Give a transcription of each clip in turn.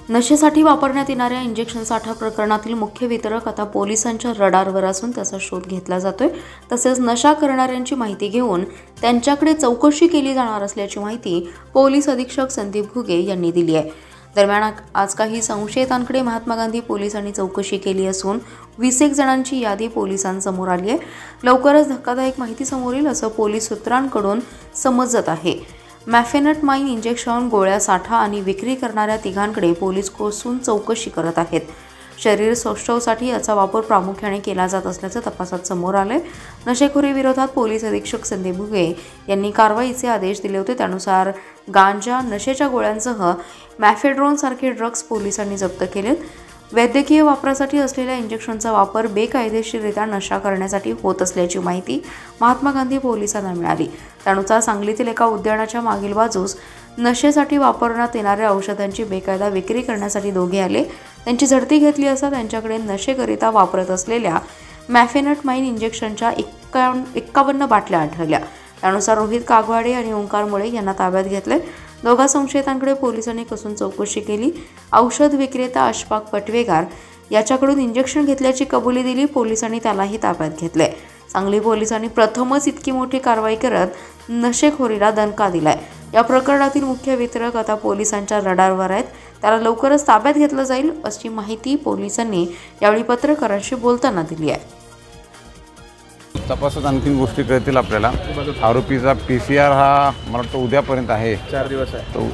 नशेसाठी वापरण्यात येणाऱ्या इंजेक्शन साठा प्रकरणातील मुख्य वितरक आता पोलिसांच्या रडारवर असून त्याचा शोध घेतला जातोय। तसेच नशा करणाऱ्यांची माहिती घेऊन त्यांच्याकडे चौकशी केली जाणार असल्याची माहिती पोलीस अधीक्षक संदीप घुगे यांनी दिली आहे। दरम्यान आज काही संशयितांकडे महात्मा गांधी पोलिसांनी चौकशी केली असून 21 जणांची यादी पोलिसांसमोर आली आहे। लवकरच धक्कादायक माहिती समोर येईल असं पोलीस सूत्रांकडून समजत आहे। मॅफेनटमाइन इंजेक्शन, गोळ्या साठा आणि विक्री करणाऱ्या तिघांकडे पोलीस कोसून चौकशी करत आहेत। शरीर सौष्ठवसाठी याचा वापर प्रामुख्याने केला जात असल्याचं तपासात समोर आलंय। नशेखोरी विरोधात पोलीस अधीक्षक संदीप घुगे यांनी कारवाईचे आदेश दिले होते। त्यानुसार गांजा, नशेच्या गोळ्यांसह मॅफेड्रोन सारखे ड्रग्ज पोलिसांनी जप्त केलेत। वैद्यकीय वापरासाठी असलेल्या इंजेक्शनचा वापर बेकायदेशीररित्या नशा करण्यासाठी होत असल्याची माहिती महात्मा गांधी पोलिसांना मिळाली। त्यानुसार सांगलीतील एका उद्यानाच्या मागील बाजूस नशेसाठी वापरण्यात येणाऱ्या औषधांची बेकायदा विक्री करण्यासाठी दोघे आले। त्यांची झडती घेतली असता त्यांच्याकडे नशेकरिता वापरत असलेल्या मॅफेनटमाइन इंजेक्शनच्या 51 बाटल्या आढळल्या। त्यानुसार रोहित कागवाडे आणि ओंकार मुळे यांना ताब्यात घेतले। दोघा संशयितांकडे पोलिसांनी कसून चौकशी केली। औषध विक्रेता अशफाक पटवेगार याच्याकडून इंजेक्शन घेतल्याची कबुली दिली। पोलिसांनी त्यालाही ताब्यात घेतले। सांगली पोलिसांनी प्रथमच इतकी मोठी कारवाई करत नशेखोरीला दणका दिलाय। या प्रकरणातील मुख्य वितरक आता पोलिसांच्या रडारवर आहेत। त्याला लवकरच ताब्यात घेतलं जाईल अशी माहिती पोलिसांनी यावेळी पत्रकारांशी बोलताना दिली आहे। तपासात आणखीन गोष्टी कळतील आपल्याला। आरोपीचा PCR हा मला वाटतं उद्यापर्यंत आहे, 4 दिवस आहे। तो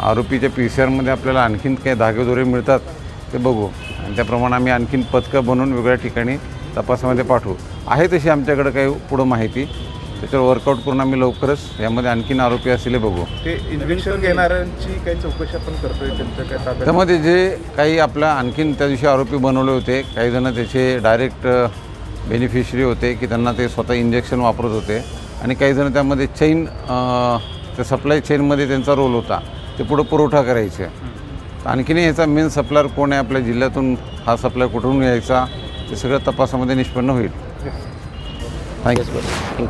आरोपीच्या PCRमध्ये आपल्याला आणखीन काही धागेदोरे मिळतात ते बघू आणि त्याप्रमाणे आम्ही आणखीन पथकं बनवून वेगळ्या ठिकाणी तपासामध्ये पाठवू। आहे तशी आमच्याकडे काही पुढं माहिती, त्याच्यावर वर्कआउट करून आम्ही लवकरच यामध्ये आणखीन आरोपी असले बघू। ते इंजेक्शन घेणाऱ्यांची काही चौकशी आपण करतोय, त्यांचं काय ताब्यात? त्यामध्ये जे काही आपल्या आणखीन त्या दिवशी आरोपी बनवले होते, काही जण त्याचे डायरेक्ट बेनिफिशरी होते की त्यांना ते स्वतः इंजेक्शन वापरत होते आणि काही जण त्यामध्ये चेन, त्या सप्लाय चेनमध्ये त्यांचा रोल होता, ते पुढं पुरवठा करायचे। आणखीनही याचा मेन सप्लायर कोण आहे, आपल्या जिल्ह्यातून हा सप्लायर कुठून यायचा, ते सगळं तपासामध्ये निष्पन्न होईल। थँक्यू।